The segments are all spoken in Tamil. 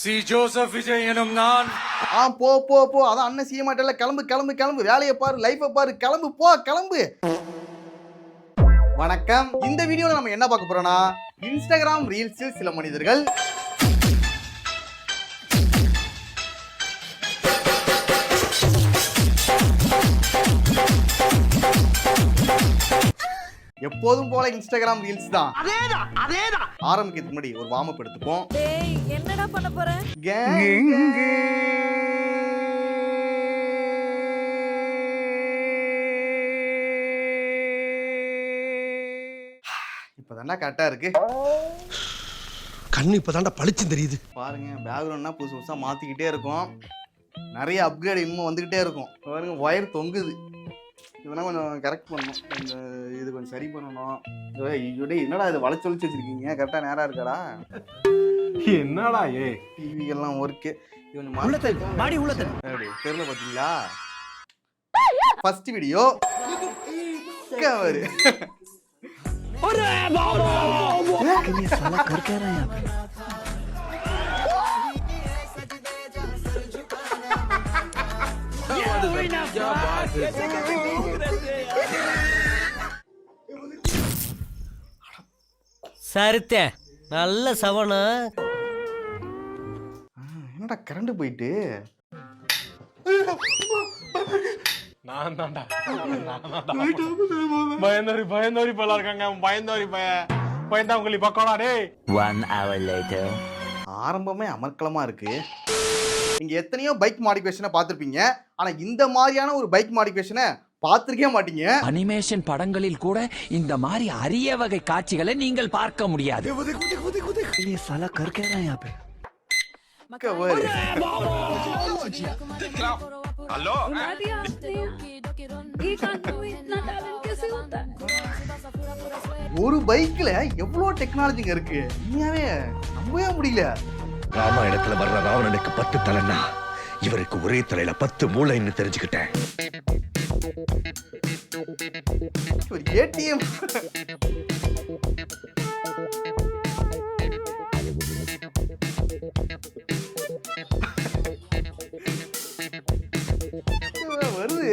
சி ஜோசப் விஜய் எனும் நான். போ போ போ, அதான் அண்ணன் செய்ய மாட்டேல. கிளம்பு கிளம்பு கிளம்பு, வேலையை பாரு, லைஃபை பாரு, கிளம்பு போ கிளம்பு. வணக்கம். இந்த வீடியோல நம்ம என்ன பார்க்க போறோம்னா, இன்ஸ்டாகிராம் ரீல்ஸில் சில மனிதர்கள் எப்போதும் போல இன்ஸ்டாகிராம் ரீல்ஸ் தான். அதேதான். ஆரம்பிக்கிறதுக்கு முன்னாடி ஒரு வார்ம் அப் எடுத்துப்போம். டேய் என்னடா பண்ண போற? இப்பதான்டா கரெக்டா இருக்கு. கண்ணு இப்பதான்டா பளிச்சு தெரியுது. பாருங்க, பேக்ரவுண்ட்னா புதுசு புதுசா மாத்திக்கிட்டே இருக்கும். நிறைய அப்கிரேட் இன்னும் வந்துகிட்டே இருக்கும். பாருங்க, ஒயர் தொங்குது. இதெல்லாம் கொஞ்சம் கரெக்ட் பண்ணணும். இந்த இது கொஞ்சம் சரி பண்ணணும். என்னடா இது வளைச்சு வளைச்சு வச்சிருக்கீங்க? கரெக்டா நேரா இருக்காடா? என்னடா டிவி எல்லாம் ஒர்க்கு. இது கொஞ்சம் தெரியல பாத்தீங்களா? First video cover. சரித்த நல்ல சவன. என்னடா கரண்ட் போயிட்டு? நான் தான்டா பயந்தோரி பல இருக்காங்க. பயந்தாங்களி பக்கோடா டேய். 1 hour later. ஆரம்பமே அமர்க்கலமா இருக்கு. நீங்க எத்தனையோ பைக் மாடிஃபிகேஷனை பார்த்திருப்பீங்க. ஆனா இந்த மாதிரியான ஒரு பைக் மாடிஃபிகேஷனை பார்த்திருக்கவே மாட்டீங்க. அனிமேஷன் படங்களில் கூட இந்த மாதிரி அரிய வகை காட்சிகளை நீங்கள் பார்க்க முடியாது. ஹலோ, ஒரு பைக்ல எவ்வளவு டெக்னாலஜிங்க இருக்கு. உண்மையாவே நம்பவே முடியல. ராமாயணத்துல வர்ற ராவணனுக்கு 10 தலைன்னா இவருக்கு ஒரே தலையில 10 மூளைன்னு தெரிஞ்சுக்கிட்டேன். ஒரு ஏடிஎம். வருது.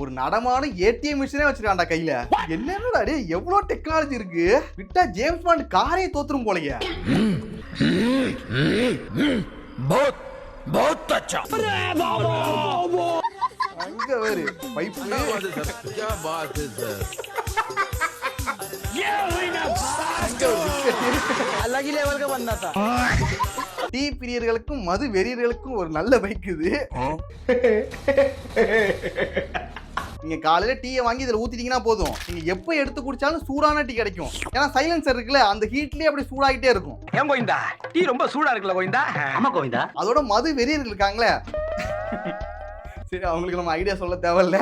ஒரு நடமான ஏடிஎம் மிஷினே வச்சிருக்கான்டா கையில. என்னடா டேய், எவ்வளவு டெக்னாலஜி இருக்கு. விட்டா ஜேம்ஸ் பாண்ட் காரே தோத்துரும் போலயே. बहुत अच्छा. அங்க வேறு பைப்பு. अलग ही लेवल का बंदा था. டீ பிரியர்களுக்கும் மது வெறியர்களுக்கும் ஒரு நல்ல பைக் இது. நீங்க காலையில டீயை வாங்கி இதுல ஊத்திட்டீங்கன்னா போதும், நீங்க எப்ப எடுத்து குடிச்சாலும் சூடான டீ கிடைக்கும். ஏன்னா சைலன்சர் இருக்குல்ல, அந்த ஹீட்லயே அப்படி சூடாகிட்டே இருக்கும். ஏன் கோவிந்தா டீ ரொம்ப சூடா இருக்குல்ல கோவிந்தா? ஆமா கோவிந்தா. அதோட மது வெறியர்கள் இருக்காங்களே, சரி அவங்களுக்கு நம்ம ஐடியா சொல்ல தேவையில்ல.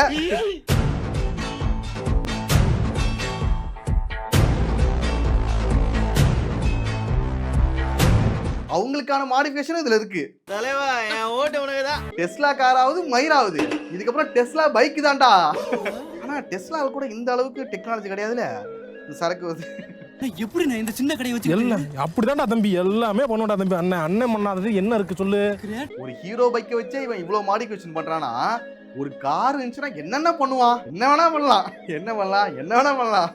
அவங்களுக்கான மாடிஃபிகேஷன் இதுல இருக்கு. தலைவா என் ஓட்டு உனக்குதான். டெஸ்லா காராவது மயிராவது, இதுக்கப்புறம் டெஸ்லா பைக் தான்டா. ஆனா டெஸ்லாவில் கூட இந்த அளவுக்கு டெக்னாலஜி கிடையாதுல. இந்த சரக்கு வந்து எப்படி நான் இந்த சின்ன கடையை வச்சு எல்லாம் அப்படிதான்டா தம்பி, எல்லாமே பண்ணுடா தம்பி. அண்ணன் பண்ணாதது என்ன இருக்கு சொல்லு. ஒரு ஹீரோ பைக்கை வச்சே இவன் இவ்வளவு மாடிஃபிகேஷன் பண்றானா, ஒரு கார் இருந்துச்சுன்னா என்னென்ன பண்ணுவான்? என்ன வேணா பண்ணலாம்.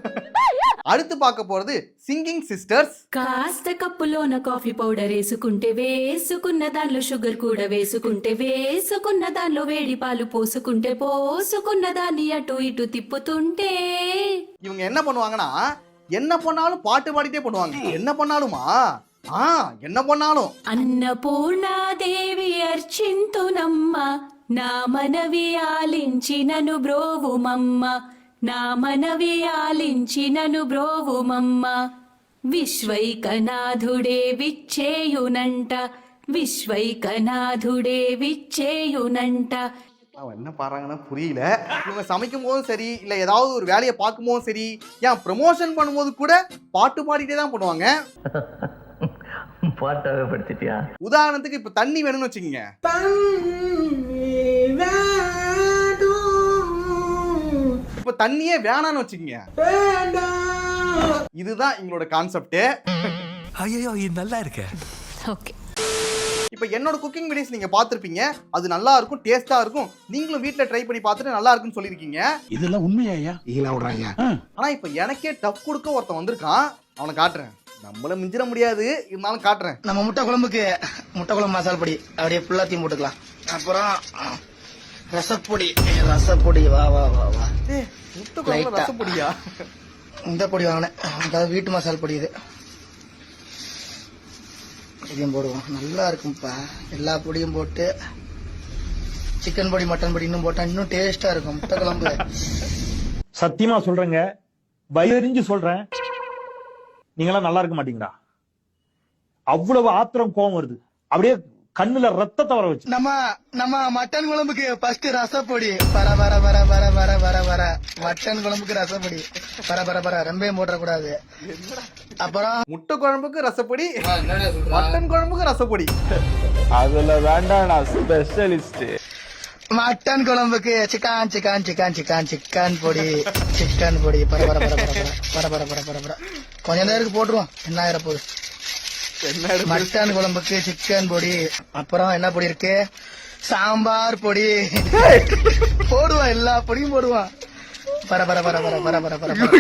அடுத்து பார்க்க போறது సింగింగ్ సిస్టర్స్. కాస్త కప్పులోన కాఫీ పౌడర్ వేసుకుంటే వేసుకున్న దానిలో షుగర్ కూడా వేసుకుంటే వేసుకున్న దానిలో వేడి పాలు పోసుకున్న దాన్ని అటు ఇటు తిప్పుతుంటే. இவங்க என்ன பண்ணுவாங்கன்னா, என்ன பண்ணாலும் பாட்டு பாடிட்டே பண்ணுவாங்க. என்ன பண்ணாலுமா? என்ன பண்ணாலும் అన్నపూర్ణాదేవి అర్చింతునమ్మ, నా మనవి ఆలించి నన్ను బ్రోవుమమ్మ, నా మనవి ఆలించి నన్ను బ్రోవుమమ్మ, విశ్వైకనాథుడే విచ్చేయునంట, విశ్వైకనాథుడే విచ్చేయునంట. அவன் என்ன பாடுறாங்கன்னா புரியல. இவங்க சமைக்கும் போதும் சரி, இல்ல ஏதாவது ஒரு வேலையை பார்க்கும் போதும் சரி, ஏன் ப்ரமோஷன் பண்ணும்போது கூட பாட்டு பாடிட்டே தான் பண்ணுவாங்க. பாட்டாவே படுத்திட்டியா? உதாரணத்துக்கு இப்ப தண்ணி வேணும்னு வச்சுக்கோங்க. இப்ப தண்ணியே வேணான்னு வச்சுக்கோங்க. இதுதான் எங்களோட கான்செப்ட். ஐயோ இது நல்லா இருக்கு. ஓகே. இப்போ என்னோட குக்கிங் வீடியோஸ் நீங்க பார்த்திருப்பீங்க, அது நல்லா இருக்கும், டேஸ்டா இருக்கும். நீங்களும் வீட்ல ட்ரை பண்ணி பார்த்துட்டு நல்லா இருக்குன்னு சொல்லியிருக்கீங்க. இதெல்லாம் உண்மையா? ஈலாம் விடுறாங்க. ஆனா இப்போ எனக்கே டஃப் கொடுக்க ஒருத்தன் வந்திருக்கான். அவனை காட்டுறேன். நம்மள மிஞ்சிட முடியாது, இருந்தாலும் காட்டுறேன். நம்ம முட்டை குழம்புக்கு முட்டை குழம்பு மசாலா பொடி அப்படியே ஃபுல்லாத்தையும் போட்டுக்கலாம். அப்புறம் ரசப்பொடி வா வா வா வா. ஏய், முட்டை குழம்புல ரசப்பொடியா? இந்த பொடி வாங்கினேன், அதாவது வீட்டு மசாலா பொடி. இதையும் போடுவோம், நல்லா இருக்கும்ப்பா. எல்லா பொடியும் போட்டு சிக்கன் பொடி மட்டன் பொடி இன்னும் போட்டா இன்னும் டேஸ்டா இருக்கும் முட்டை குழம்பு. சத்தியமா சொல்றேங்க, பயறிஞ்சு சொல்றேன், நீங்களாம் நல்லா இருக்க மாட்டீங்களா? அவ்வளவு ஆத்திரம் கோவம் வருது, அப்படியே கண்ணுல ரத்தத்தை வர வச்சு. நம்ம மட்டன் குழம்புக்கு ஃபர்ஸ்ட் ரசப்பொடி வர வர வர வர வர வர வர மட்டன் குழம்புக்கு ரசப்பொடி வர வர வர ரொம்பவும் போடக்கூடாது. அப்புறம் முட்டை குழம்புக்கு ரசப்பொடி, மட்டன் குழம்புக்கு ரசப்பொடி. அதுல வேண்டாம், நான் ஸ்பெஷலிஸ்ட். மட்டன் குழம்புக்கு chicken chicken chicken chicken chicken பொடி பர பர பர பர பர பர பர பர பர கொஞ்ச நேரத்துக்கு போட்டுருவோம். என்ன ஆயிர போகுது? மட்டன் குழம்புக்கு சிக்கன் பொடி, அப்புறம் என்ன பொடி இருக்கு, சாம்பார் பொடி போடுவான், எல்லா பொடியும் போடுவான். பர பர பர பர பர பர பர பர.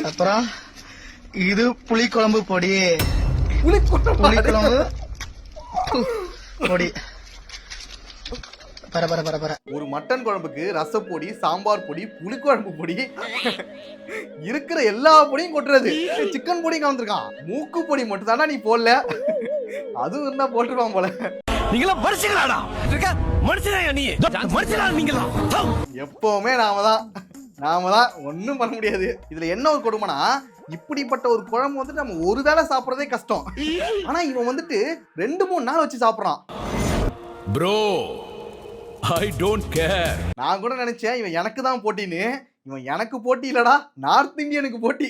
அப்புறம் இது புளிக்குழம்பு பொடி, புளிக்குழம்பு பொடி பர பர பர பர. ஒரு மட்டன் குழம்புக்கு ரசப்பொடி, சாம்பார் பொடி, புளிக்குழம்பு பொடி, இருக்கிற எல்லா பொடியும் கொட்டுறது. சிக்கன் பொடி கலந்துருக்கான், மூக்கு பொடி மட்டும் தானே நீ போடல, அதுவும் என்ன போட்டுருவான் போல. நீங்களா மனுஷங்களாடா? மனுஷனா நீ? மனுஷனா நீங்களா? எப்பவுமே நாம தான் ஒன்னும் பண்ண முடியாது. இதுல என்ன ஒரு கொடுமைனா, இப்படிப்பட்ட ஒரு குழம்பு வந்துட்டு நம்ம ஒரு வேளை சாப்பிடறதே கஷ்டம். ஆனா இவன் வந்துட்டு 2-3 நாள் வச்சு சாப்பிடறான். Bro I don't care. நான் கூட நினைச்சேன் இவன் எனக்கு தான் போட்டின்னு. இவன் எனக்கு போட்டி இல்லடா, நார்த் இந்தியனுக்கு போட்டி.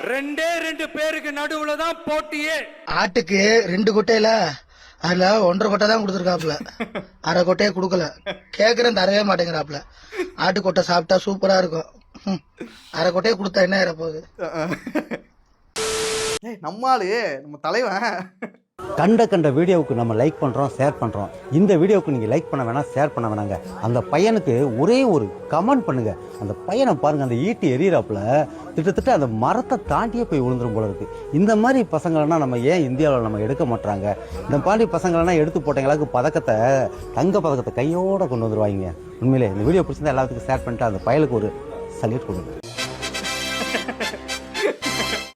2 பேருக்கு நடுவுல தான் போட்டியே. ஆட்டுக்கு 2 கொட்டையில அதுல 1.5 கொட்டை தான் கொடுத்துருக்காப்ல, அரை கொட்டையை கொடுக்கல. கேக்குறேன், தரவே மாட்டேங்கிறாப்ல. ஆட்டு கொட்டை சாப்பிட்டா சூப்பரா இருக்கும், அரை கொட்டையை கொடுத்தா என்ன ஆயிர போகுது? நம்மாளு நம்ம தலைவன் கண்ட வீடியோவுக்கு நம்ம லைக் பண்ணுறோம், ஷேர் பண்ணுறோம். இந்த வீடியோவுக்கு நீங்கள் லைக் பண்ண வேணாம், ஷேர் பண்ண வேணாங்க. அந்த பையனுக்கு ஒரே ஒரு கமெண்ட் பண்ணுங்க. அந்த பையனை பாருங்க, அந்த ஈட்டி எரியறாப்புல திட்டத்தட்ட அந்த மரத்தை தாண்டியே போய் விழுந்துரும் போல இருக்கு. இந்த மாதிரி பசங்களெல்லாம் நம்ம ஏன் இந்தியாவில் நம்ம எடுக்க மாட்டாங்க? இந்த மாதிரி பசங்களெல்லாம் எடுத்து போட்டவங்களுக்கு பதக்கத்தை, தங்க பதக்கத்தை கையோட கொண்டு வந்துருவாங்க. உண்மையிலே இந்த வீடியோ பிடிச்சிருந்தா எல்லாத்துக்கும் ஷேர் பண்ணிட்டு அந்த பையலுக்கு ஒரு சல்யூட் கொடுங்க.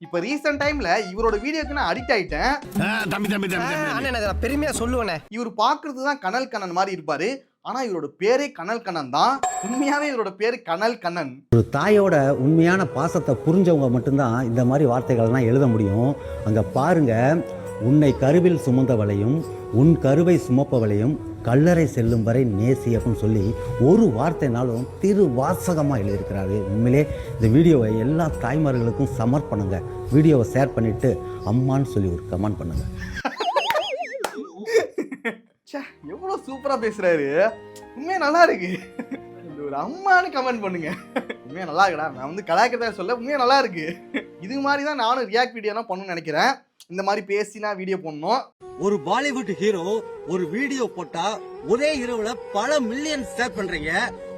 இப்ப ரீசன்ட் டைம்ல இவரோட வீடியோக்கு நான் அடிக்ட் ஆயிட்டேன். பெருமையா சொல்லுவேனே. இவர் பாக்குறது தான் கனல் கண்ணன் மாதிரி இருப்பாரு, ஆனா இவரோட பேரே கனல் கண்ணன் தான். உண்மையாவே இவரோட பேரு கனல் கண்ணன். ஒரு தாயோட உண்மையான பாசத்தை புரிஞ்சவங்க மட்டும்தான் இந்த மாதிரி வார்த்தைகள்லாம் எழுத முடியும். அங்க பாருங்க, உன்னை கருவில் சுமந்தவளையும் உன் கருவை சுமப்பவளையும் கல்லறை செல்லும் வரை நேசி அப்படின்னு சொல்லி ஒரு வார்த்தைனாலும் திருவாசகமாக எழுதியிருக்கிறாரு. உண்மையிலே இந்த வீடியோவை எல்லா தாய்மார்களுக்கும் சமர்ப்பணுங்க. வீடியோவை ஷேர் பண்ணிட்டு அம்மான்னு சொல்லி ஒரு கமெண்ட் பண்ணுங்க. எவ்வளவு சூப்பரா பேசுறாரு, உண்மையா நல்லா இருக்கு. இந்த ஒரு அம்மான்னு கமெண்ட் பண்ணுங்க, உண்மையா நல்லா இருக்குடா. நான் வந்து கலாய்க்கிறதா சொல்ல, உண்மையா நல்லா இருக்கு. இது மாதிரி தான் நானும் ரியாக்ட் வீடியோலாம் பண்ணணும்னு நினைக்கிறேன். இந்த மாதிரி பேசினா வீடியோ பண்ணணும். ஒரு பாலிவுட் ஹீரோ ஒரு வீடியோ போட்டா ஒரே இரவுல பல மில்லியன் ஷேர் பண்றீங்க.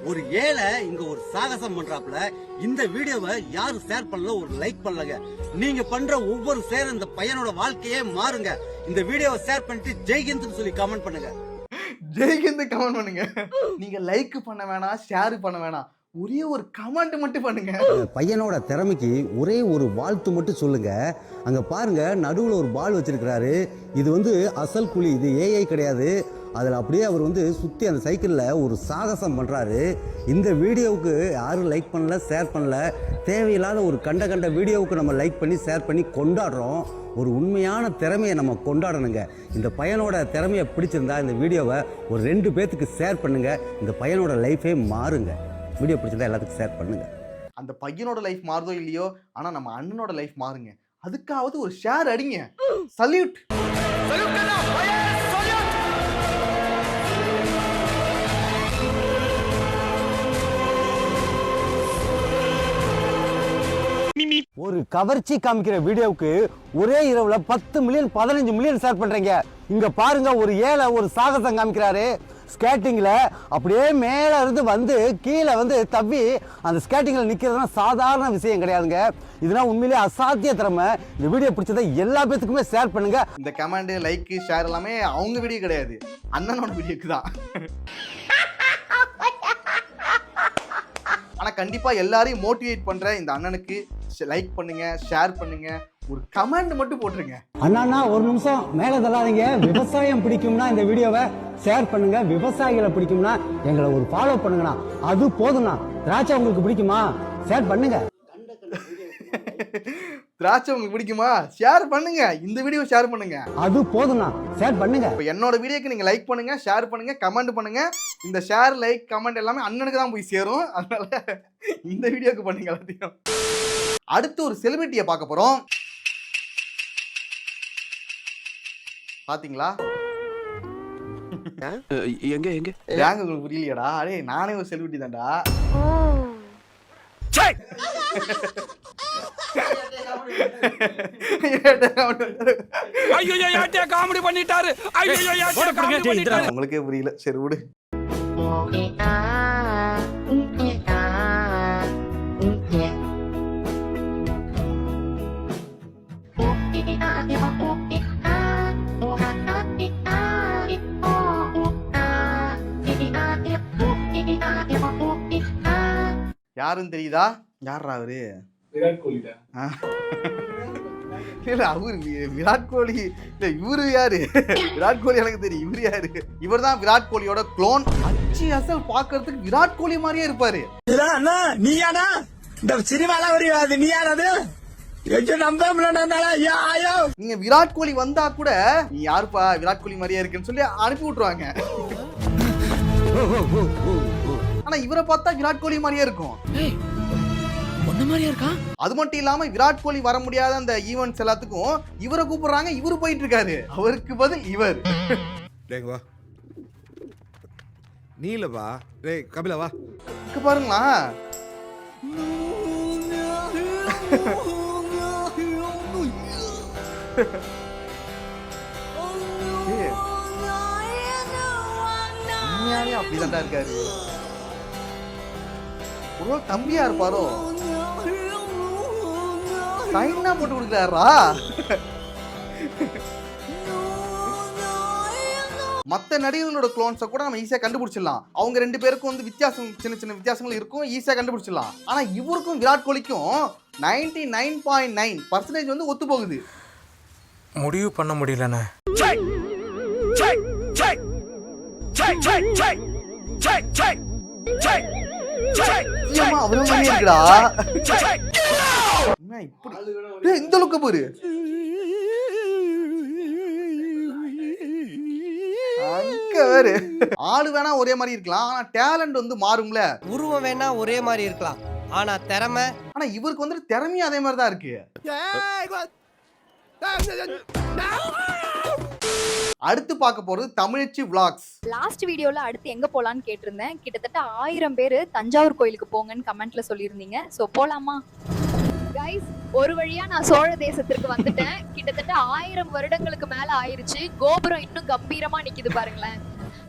ஒரு ஏழை இங்க ஒரு சாகசம் பண்றாப்ல, இந்த வீடியோவை யாரும் ஷேர் பண்ணல, ஒரு லைக் பண்ணலங்க. நீங்க பண்ற ஒவ்வொரு ஷேர் இந்த பையனோட வாழ்க்கையே மாறுங்க. இந்த வீடியோவை ஷேர் பண்ணிட்டு ஜெய்ஹிந்த்னு சொல்லி கமெண்ட் பண்ணுங்க. ஜெய்ஹிந்த் கமெண்ட் பண்ணுங்க. நீங்க லைக் பண்ண வேணாம், ஷேர் பண்ண வேணாம், ஒரே ஒரு கமெண்ட் மட்டும் பண்ணுங்க. பையனோட திறமைக்கு ஒரே ஒரு வாழ்த்து மட்டும் சொல்லுங்க. அங்க பாருங்க, நடுவில் ஒரு பால் வச்சிருக்கிறாரு. இது வந்து அசல் குழி, இது ஏஐ கிடையாது. அதில் அப்படியே அவர் வந்து சுற்றி அந்த சைக்கிளில் ஒரு சாகசம் பண்ணுறாரு. இந்த வீடியோவுக்கு யாரும் லைக் பண்ணல, ஷேர் பண்ணல. தேவையில்லாத ஒரு கண்ட வீடியோவுக்கு நம்ம லைக் பண்ணி ஷேர் பண்ணி கொண்டாடுறோம். ஒரு உண்மையான திறமையை நம்ம கொண்டாடணுங்க. இந்த பையனோட திறமையை பிடிச்சிருந்தா இந்த வீடியோவை ஒரு 2 பேர்த்துக்கு ஷேர் பண்ணுங்க. இந்த பையனோட லைஃபே மாறுங்க. வீடியோ பிடிச்சிருந்தா எல்லாத்துக்கும் ஷேர் பண்ணுங்க. அந்த பையனோட லைஃப் மாறுதோ இல்லையோ, ஆனா நம்ம அண்ணனோட லைஃப் மாறுங்க. அதுக்காவது ஒரு ஷேர் அடிங்க. சல்யூட். ஒரு கவர்ச்சி காமிக்கிற வீடியோவுக்கு ஒரே இரவுல 10 மில்லியன் 15 மில்லியன் ஷேர் பண்றீங்க. இங்க பாருங்க, ஒரு ஏழை ஒரு சாகசம் காமிக்கிறாரு. ஸ்கேட்டிங்ல அப்படியே மேல இருந்து வந்து கீழே வந்து தப்பி அந்த ஸ்கேட்டிங்ல நிக்கிறதுனா சாதாரண விஷயம் கிடையாதுங்க. இதெல்லாம் உண்மையிலேயே அசாத்திய திறமை. இந்த வீடியோ பிடிச்சதை எல்லா பேத்துக்குமே ஷேர் பண்ணுங்க. இந்த கமெண்ட், லைக், ஷேர் எல்லாமே அவங்க வீடியோ கிடையாது, அண்ணனோட வீடியோக்கு தான். ஆனா கண்டிப்பா எல்லாரையும் மோட்டிவேட் பண்ற இந்த அண்ணனுக்கு லைக் பண்ணுங்க, ஷேர் பண்ணுங்க, ஒரு கமெண்ட் மட்டும் போட்டுருங்க. அண்ணா ஒரு நிமிஷம் மேல தள்ளாதீங்க. விவசாயம் பிடிக்கும்னா இந்த வீடியோவை ஷேர் பண்ணுங்க. விவசாயிகளை பிடிக்கும்னா எங்களை ஒரு ஃபாலோ பண்ணுங்கண்ணா, அது போதும்ண்ணா. திராட்சை உங்களுக்கு பிடிக்குமா? ஷேர் பண்ணுங்க. திராட்சை உங்களுக்கு பிடிக்குமா? ஷேர் பண்ணுங்க. இந்த வீடியோ ஷேர் பண்ணுங்க, அது போதும்ண்ணா. ஷேர் பண்ணுங்க. இப்போ என்னோட வீடியோக்கு நீங்க லைக் பண்ணுங்க, ஷேர் பண்ணுங்க, கமெண்ட் பண்ணுங்க. இந்த ஷேர், லைக், கமெண்ட் எல்லாமே அண்ணனுக்கு தான் போய் சேரும். அதனால இந்த வீடியோக்கு பண்ணுங்க எல்லாத்தையும். அடுத்து ஒரு செலிபிரிட்டியை பார்க்க போறோம். பாத்தீங்களா? எங்க எங்க ஏங்க உங்களுக்கு புரியலையாடா? அடே நானே ஒரு செலிபிரிட்டி தான்டா. காமெடி பண்ணிட்டாரு. உங்களுக்கே புரியல, சரி விடு. யாருன்னு தெரியுதா? யாரா அவரு? விராட் கோலி தான். இல்ல அவரு விராட் கோலி இல்ல, இவரு யாரு? விராட் கோலி எனக்கு தெரியும், இவரு யாரு? இவர் தான் விராட் கோலியோட க்ளோன். அச்சு அசல் பாக்குறதுக்கு விராட் கோலி மாதிரியே இருப்பாரு. நீயானா இந்த சினிமால வருது? நீயானது நீங்க விராட் கோலி வந்தா கூட நீ யாருப்பா விராட் கோலி மாதிரியே இருக்குன்னு சொல்லி அனுப்பி விட்டுருவாங்க. ஆனா இவரை பார்த்தா விராட் கோலி மாதிரியே இருக்கும். அது மட்டும் இல்லாம விராட் கோலி வர முடியாத அந்த ஈவென்ட்ஸ் எல்லாத்துக்கும் இவரை கூப்பிடுறாங்க. இவரு போயிட்டு இருக்காரு, அவருக்கு பதில் இவர். வா நீல வா, டேய் கபிலா வா. இங்க பாருங்களா, உண்மையாவே அப்படிதான்டா இருக்காரு. ஒரு தம்பியா இருப்பாரோ? சைனா போட்டு கொடுக்குறாரா? மற்ற நடிகர்களோட க்ளோன்ஸை கூட நம்ம ஈஸியாக கண்டுபிடிச்சிடலாம். அவங்க ரெண்டு பேருக்கும் வந்து வித்தியாசம், சின்ன சின்ன வித்தியாசங்கள் இருக்கும், ஈஸியாக கண்டுபிடிச்சிடலாம். ஆனா இவருக்கும் விராட் கோலிக்கும் 99.9% வந்து ஒத்து போகுது. முடிவு பண்ண முடியலண்ணே. அவரும் மாதிரியே இருக்குடா. இப்படி இந்த லுக்க பாரு. ஆளு வேணா ஒரே மாதிரி இருக்கலாம், ஆனா டேலண்ட் வந்து மாறும்ல. உருவம் வேணா ஒரே மாதிரி இருக்கலாம், ஆனா திறமை, ஆனா இவருக்கு வந்து திறமையும் அதே மாதிரி தான் இருக்கு. அடுத்து பார்க்க போறது தமிழச்சி விளாக்ஸ். லாஸ்ட் வீடியோல அடுத்து எங்க போலான்னு கேட்டிருந்தேன். கிட்டத்தட்ட 1000 பேரு தஞ்சாவூர் கோயிலுக்கு போங்கன்னு கமெண்ட்ல சொல்லியிருந்தீங்க. சோ போலாமா கைஸ்? ஒரு வழியா நான் சோழ தேசத்திற்கு வந்துட்டேன். கிட்டத்தட்ட 1000 வருடங்களுக்கு மேல ஆயிருச்சு. கோபுரம் இன்னும் கம்பீரமா நிக்குது பாருங்களேன்.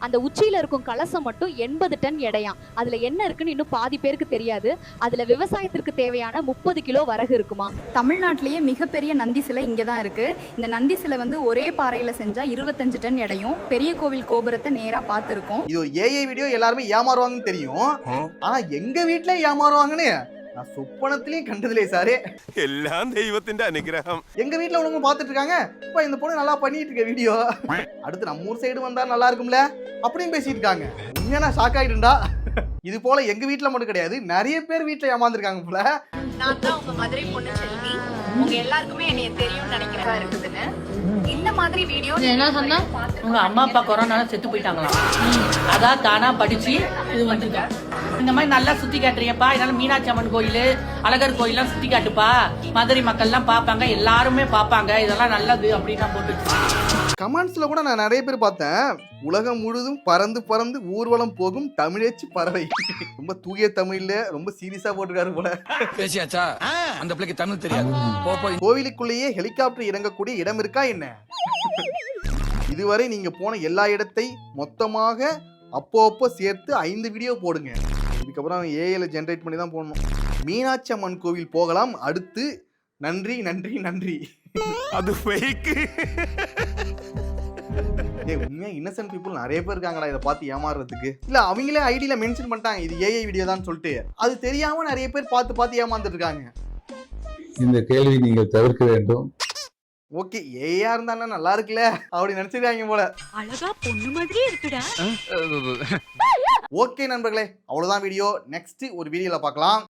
அந்த உச்சியில இருக்கும் கலசம் மட்டும் 80 டன் எடையாம். அதுல என்ன இருக்குன்னு இன்னும் பாதி பேருக்கு தெரியாது. அதுல விவசாயத்திற்கு தேவையான 30 கிலோ வரகு இருக்குமா. தமிழ்நாட்டிலேயே மிகப்பெரிய நந்தி சிலை இங்கதான் இருக்கு. இந்த நந்தி சிலை வந்து ஒரே பாறையில செஞ்சா 25 டன் எடையும். பெரிய கோவில் கோபுரத்தை நேரா பார்த்திருக்கோம். இது ஒரு ஏஐ வீடியோ, எல்லாருமே ஏமாறுவாங்கன்னு தெரியும். ஆனா எங்க வீட்டுல ஏமாறுவாங்கன்னு நான் சொப்பனத்திலையும் கண்டதிலே சாரே. எல்லாம் தெய்வத்தின் அனுகிரகம். எங்க வீட்டுல உள்ளவங்க பாத்துட்டு இருக்காங்க, இப்ப இந்த பொண்ணு நல்லா பண்ணிட்டு இருக்க வீடியோ, அடுத்து நம்ம ஊர் சைடு வந்தா நல்லா இருக்கும்ல அப்படின்னு பேசிட்டு இருக்காங்க. உண்மையா நான் ஷாக் ஆயிடுண்டா. இது போல எங்க வீட்டுல மட்டும் கிடையாது, நிறைய பேர் வீட்டுல ஏமாந்துருக்காங்க போல. நான் தான் உங்க மதுரை பொண்ணு செல்வி. உங்க எல்லாருக்குமே என்னைய தெரியும்னு நினைக்கிறதா இருக்குதுன்னு. இந்த மாதிரி வீடியோ என்ன சொன்னா, உங்க அம்மா அப்பா கொரோனால செத்து போயிட்டாங்களாம். அதான் தானா படிச்சு இது வந்துருக்க. இந்த மாதிரி நல்லா சுத்தி காட்டுறியப்பா, இதனால மீனாட்சி அம்மன் கோயில், அழகர் கோயில்லாம் சுத்தி காட்டுப்பா, மதுரை மக்கள்லாம் பார்ப்பாங்க, எல்லாருமே பார்ப்பாங்க, இதெல்லாம் நல்லது அப்படின்னு போட்டு கமெண்ட்ஸ்ல கூட நான் நிறைய பேர் பார்த்தேன், உலகம் முழுதும் பறந்து பறந்து ஊர்வலம் போகும் தமிழேச்சு பறவை. ரொம்ப தூய தமிழ்ல ரொம்ப சீரியஸா போட்டிருக்காரு போல. பேசியாச்சா? அந்த பிள்ளைக்கு தமிழ் தெரியாது. கோவிலுக்குள்ளேயே ஹெலிகாப்டர் இறங்கக்கூடிய இடம் இருக்கா என்ன? இதுவரை நீங்க போன எல்லா இடத்தை மொத்தமாக அப்போ சேர்த்து 5 வீடியோ போடுங்க. இதுக்கப்புறம் ஏஐல ஜென்ரேட் பண்ணி தான் போடணும். மீனாட்சி அம்மன் கோவில் போகலாம் அடுத்து. நன்றி நன்றி நன்றி. அது ஃபேக். உண்மையா இன்னசென்ட் பீப்புள் நிறைய பேர் இருக்காங்கடா இதை பார்த்து ஏமாறுறதுக்கு. இல்ல அவங்களே ஐடியில மென்ஷன் பண்ணிட்டாங்க இது ஏஐ வீடியோ தான் சொல்லிட்டு. அது தெரியாம நிறைய பேர் பார்த்து ஏமாந்துட்டு இருக்காங்க. இந்த கேள்வி நீங்கள் தவிர்க்க வேண்டும். ஓகே ஏஐயா இருந்தா நல்லா இருக்குல்ல அப்படி நினைச்சிருக்காங்க போல. அழகா பொண்ணு மாதிரியே இருக்குடா. ஓகே நண்பர்களே, அவ்வளவுதான் வீடியோ. நெக்ஸ்ட் ஒரு வீடியோல பார்க்கலாம்.